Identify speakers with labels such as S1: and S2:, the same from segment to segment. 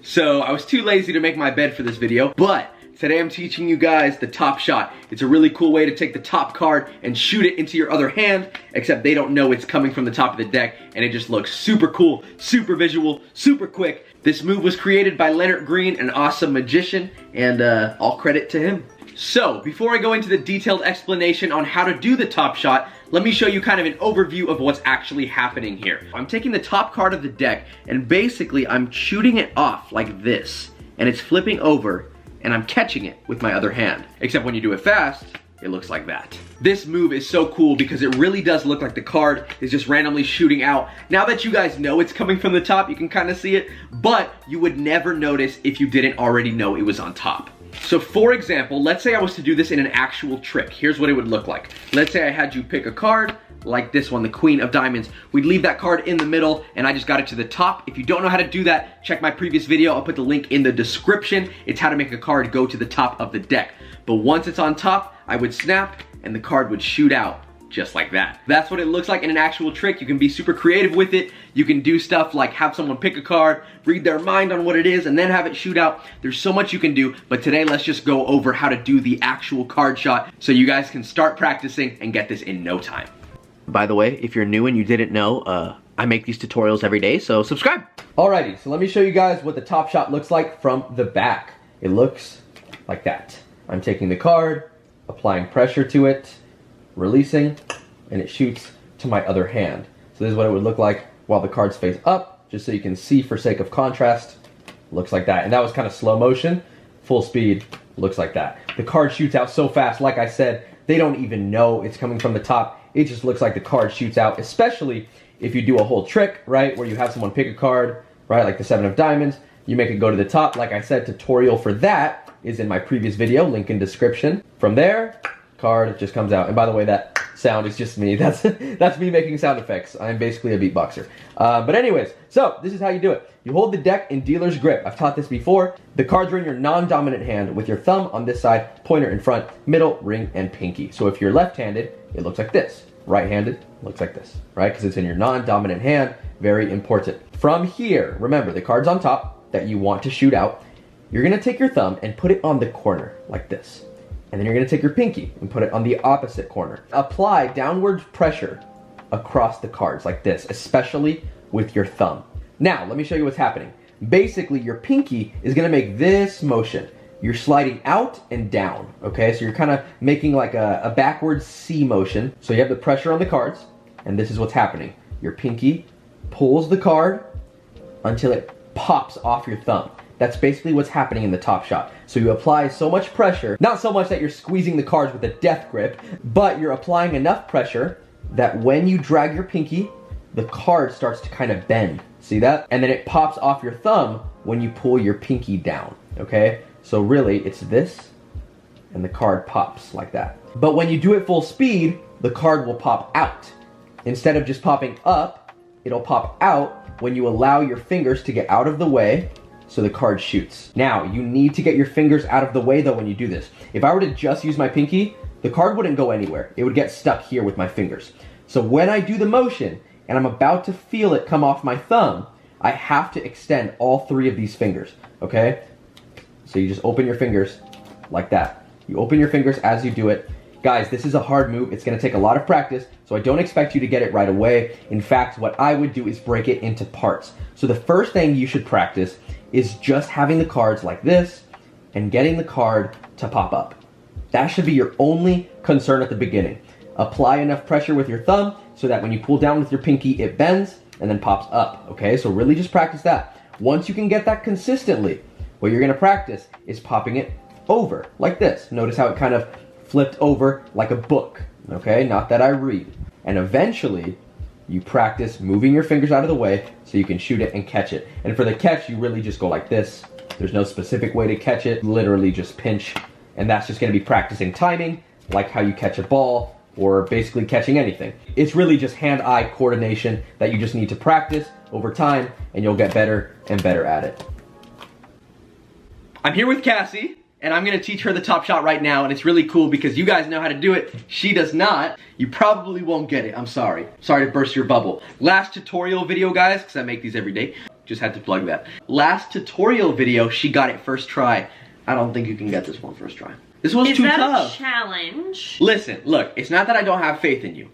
S1: So I was too lazy to make my bed for this video, but today I'm teaching you guys the top shot. It's a really cool way to take the top card and shoot it into your other hand, except they don't know it's coming from the top of the deck, and it just looks super cool, super visual, super quick. This move was created by Leonard Green, an awesome magician, and all credit to him. So, before I go into the detailed explanation on how to do the top shot, let me show you kind of an overview of what's actually happening here. I'm taking the top card of the deck, and basically I'm shooting it off like this, and it's flipping over, and I'm catching it with my other hand. Except when you do it fast, it looks like that. This move is so cool because it really does look like the card is just randomly shooting out. Now that you guys know it's coming from the top, you can kind of see it, but you would never notice if you didn't already know it was on top. So for example, let's say I was to do this in an actual trick. Here's what it would look like. Let's say I had you pick a card, like this one, the Queen of Diamonds. We'd leave that card in the middle, and I just got it to the top. If you don't know how to do that, check my previous video. I'll put the link in the description. It's how to make a card go to the top of the deck. But once it's on top, I would snap, and the card would shoot out just like that. That's what it looks like in an actual trick. You can be super creative with it. You can do stuff like have someone pick a card, read their mind on what it is, and then have it shoot out. There's so much you can do, but today let's just go over how to do the actual card shot so you guys can start practicing and get this in no time. By the way, if you're new and you didn't know, I make these tutorials every day, so subscribe. Alrighty, so let me show you guys what the top shot looks like from the back. It looks like that. I'm taking the card, applying pressure to it, releasing, and it shoots to my other hand. So this is what it would look like while the card's face up, just so you can see for sake of contrast. Looks like that. And that was kind of slow motion. Full speed, looks like that. The card shoots out so fast, like I said, they don't even know it's coming from the top. It just looks like the card shoots out, especially if you do a whole trick, right, where you have someone pick a card, right, like the 7 of Diamonds, you make it go to the top. Like I said, tutorial for that is in my previous video, link in description. From there, card just comes out. And by the way, that sound is just me. That's me making sound effects. I'm basically a beatboxer. But anyways, so this is how you do it. You hold the deck in dealer's grip. I've taught this before. The cards are in your non-dominant hand with your thumb on this side, pointer in front, middle, ring, and pinky. So if you're left-handed, it looks like this. Right-handed, looks like this, right? Because it's in your non-dominant hand. Very important. From here, remember, the card's on top that you want to shoot out. You're gonna take your thumb and put it on the corner like this. And then you're gonna take your pinky and put it on the opposite corner. Apply downward pressure across the cards like this, especially with your thumb. Now, let me show you what's happening. Basically, your pinky is gonna make this motion. You're sliding out and down, okay? So you're kind of making like a backwards C motion. So you have the pressure on the cards, and this is what's happening. Your pinky pulls the card until it pops off your thumb. That's basically what's happening in the top shot. So you apply so much pressure, not so much that you're squeezing the cards with a death grip, but you're applying enough pressure that when you drag your pinky, the card starts to kind of bend. See that? And then it pops off your thumb when you pull your pinky down, okay? So really, it's this, and the card pops like that. But when you do it full speed, the card will pop out. Instead of just popping up, it'll pop out when you allow your fingers to get out of the way so the card shoots. Now, you need to get your fingers out of the way though when you do this. If I were to just use my pinky, the card wouldn't go anywhere. It would get stuck here with my fingers. So when I do the motion, and I'm about to feel it come off my thumb, I have to extend all 3 of these fingers, okay? So you just open your fingers like that. You open your fingers as you do it. Guys, this is a hard move. It's gonna take a lot of practice, so I don't expect you to get it right away. In fact, what I would do is break it into parts. So the first thing you should practice is just having the cards like this and getting the card to pop up. That should be your only concern at the beginning. Apply enough pressure with your thumb so that when you pull down with your pinky, it bends and then pops up, okay? So really just practice that. Once you can get that consistently, what you're gonna practice is popping it over like this. Notice how it kind of flipped over like a book, okay? Not that I read. And eventually, you practice moving your fingers out of the way so you can shoot it and catch it. And for the catch, you really just go like this. There's no specific way to catch it, literally just pinch. And that's just gonna be practicing timing, like how you catch a ball or basically catching anything. It's really just hand-eye coordination that you just need to practice over time, and you'll get better and better at it. I'm here with Cassie, and I'm gonna teach her the top shot right now, and it's really cool because you guys know how to do it. She does not. You probably won't get it. I'm sorry. Sorry to burst your bubble. Last tutorial video, guys, because I make these every day. just had to plug that. Last tutorial video, she got it first try. I don't think you can get this one first try. This one's too tough.
S2: Is that a challenge?
S1: Listen, look, it's not that I don't have faith in you,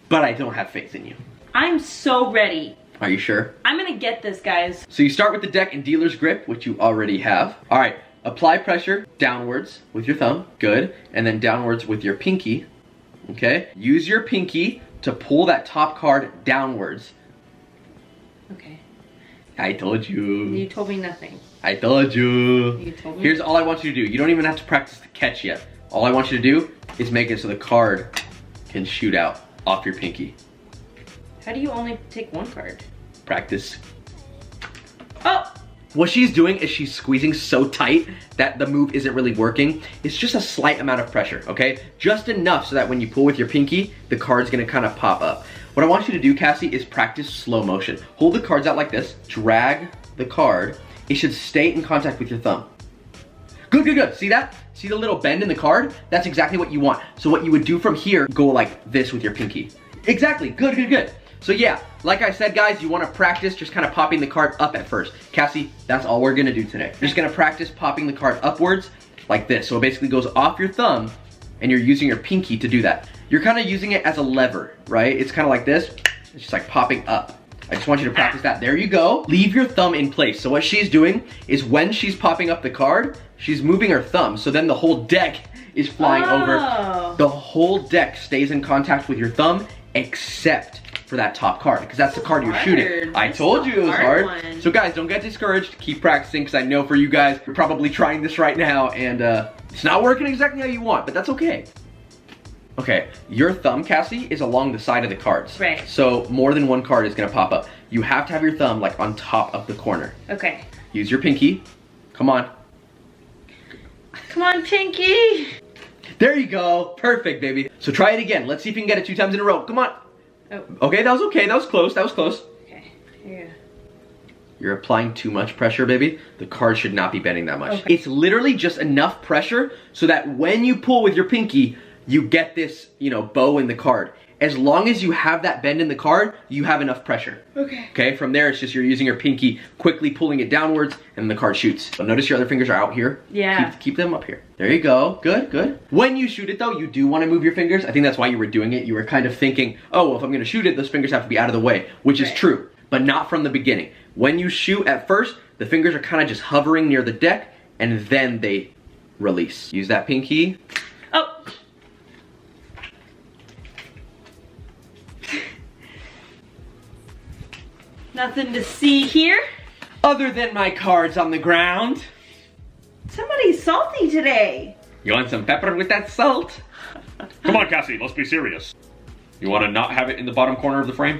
S1: but I don't have faith in you.
S2: I'm so ready.
S1: Are you sure?
S2: I'm gonna get this, guys.
S1: So you start with the deck in dealer's grip, which you already have. All right, apply pressure downwards with your thumb, good, and then downwards with your pinky, okay? Use your pinky to pull that top card downwards.
S2: Okay.
S1: I told you.
S2: You told me nothing.
S1: I told you.
S2: You told me.
S1: Here's all I want you to do. You don't even have to practice the catch yet. All I want you to do is make it so the card can shoot out off your pinky.
S2: How do you only take one card?
S1: Practice.
S2: Oh!
S1: What she's doing is she's squeezing so tight that the move isn't really working. It's just a slight amount of pressure, okay? Just enough so that when you pull with your pinky, the card's gonna kind of pop up. What I want you to do, Cassie, is practice slow motion. Hold the cards out like this, drag the card. It should stay in contact with your thumb. Good, good, good. See that? See the little bend in the card? That's exactly what you want. So what you would do from here, go like this with your pinky. Exactly, good, good, good. So yeah, like I said, guys, you wanna practice just kind of popping the card up at first. Cassie, that's all we're gonna do today. You're just gonna practice popping the card upwards like this. So it basically goes off your thumb and you're using your pinky to do that. You're kind of using it as a lever, right? It's kind of like this. It's just like popping up. I just want you to practice that. There you go. Leave your thumb in place. So what she's doing is when she's popping up the card, she's moving her thumb. So then the whole deck is flying over. The whole deck stays in contact with your thumb except for that top card, because that's the card you're shooting. I told you it was hard. So guys, don't get discouraged. Keep practicing, because I know for you guys, you're probably trying this right now and it's not working exactly how you want, but that's okay. Okay, your thumb, Cassie, is along the side of the cards.
S2: Right.
S1: So more than one card is gonna pop up. You have to have your thumb like on top of the corner.
S2: Okay.
S1: Use your pinky. Come on.
S2: Come on, pinky.
S1: There you go. Perfect, baby. So try it again. Let's see if you can get it 2 times in a row. Come on.
S2: Oh.
S1: Okay, that was okay. That was close. That was close.
S2: Okay. Here.
S1: You're applying too much pressure, baby. The card should not be bending that much.
S2: Okay.
S1: It's literally just enough pressure so that when you pull with your pinky, you get this, you know, bow in the card. As long as you have that bend in the card, you have enough pressure.
S2: Okay.
S1: Okay, from there, it's just you're using your pinky, quickly pulling it downwards, and the card shoots. But notice your other fingers are out here.
S2: Yeah.
S1: Keep them up here. There you go. Good, good. When you shoot it, though, you do want to move your fingers. I think that's why you were doing it. You were kind of thinking, oh, well, if I'm going to shoot it, those fingers have to be out of the way, which is true, but not from the beginning. When you shoot at first, the fingers are kind of just hovering near the deck, and then they release. Use that pinky.
S2: Oh. Nothing to see here.
S1: Other than my cards on the ground.
S2: Somebody's salty today.
S1: You want some pepper with that salt?
S3: Come on, Cassie, let's be serious. You want to not have it in the bottom corner of the frame?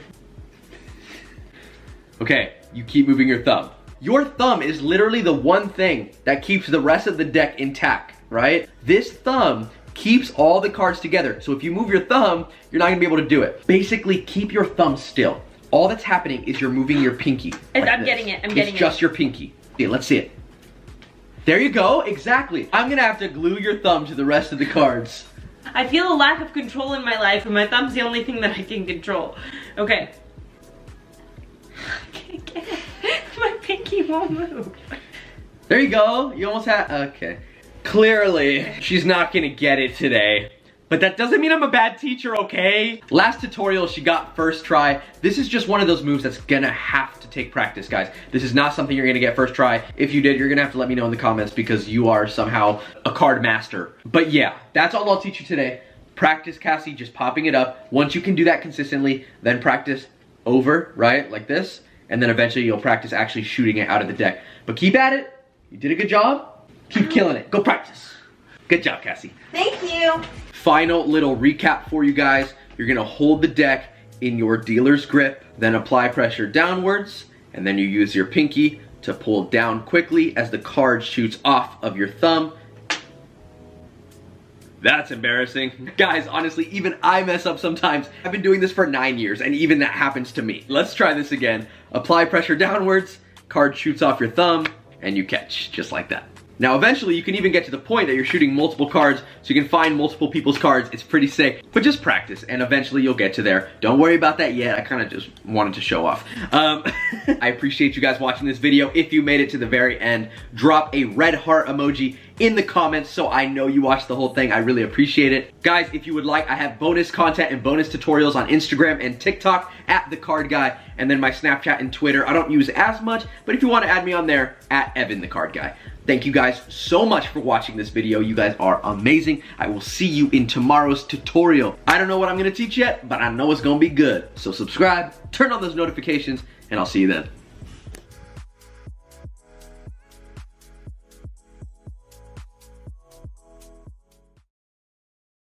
S1: Okay, you keep moving your thumb. Your thumb is literally the one thing that keeps the rest of the deck intact, right? This thumb keeps all the cards together. So if you move your thumb, you're not gonna be able to do it. Basically, keep your thumb still. All that's happening is you're moving your pinky.
S2: I'm getting it, I'm getting it.
S1: It's just your pinky. Yeah, let's see it. There you go, exactly. I'm gonna have to glue your thumb to the rest of the cards.
S2: I feel a lack of control in my life, and my thumb's the only thing that I can control. Okay. I can't get it. My pinky won't move.
S1: There you go, you almost had, okay. Clearly, she's not gonna get it today. But that doesn't mean I'm a bad teacher, okay? Last tutorial, she got first try. This is just one of those moves that's gonna have to take practice, guys. This is not something you're gonna get first try. If you did, you're gonna have to let me know in the comments because you are somehow a card master. But yeah, that's all I'll teach you today. Practice, Cassie, just popping it up. Once you can do that consistently, then practice over, right, like this. And then eventually you'll practice actually shooting it out of the deck. But keep at it. You did a good job. Keep killing it. Go practice. Good job, Cassie.
S2: Thank you.
S1: Final little recap for you guys. You're gonna hold the deck in your dealer's grip, then apply pressure downwards, and then you use your pinky to pull down quickly as the card shoots off of your thumb. That's embarrassing. Guys, honestly, even I mess up sometimes. I've been doing this for 9 years, and even that happens to me. Let's try this again. Apply pressure downwards, card shoots off your thumb, and you catch, just like that. Now eventually you can even get to the point that you're shooting multiple cards so you can find multiple people's cards. It's pretty sick, but just practice and eventually you'll get to there. Don't worry about that yet. I kind of just wanted to show off. I appreciate you guys watching this video. If you made it to the very end, drop a red heart emoji in the comments so I know you watched the whole thing. I really appreciate it. Guys, if you would like, I have bonus content and bonus tutorials on Instagram and TikTok at The Card Guy, and then my Snapchat and Twitter I don't use as much, but if you want to add me on there, at Evan The Card Guy. Thank you guys so much for watching this video. You guys are amazing. I will see you in tomorrow's tutorial. I don't know what I'm gonna teach yet, but I know it's gonna be good. So subscribe, turn on those notifications, and I'll see you then.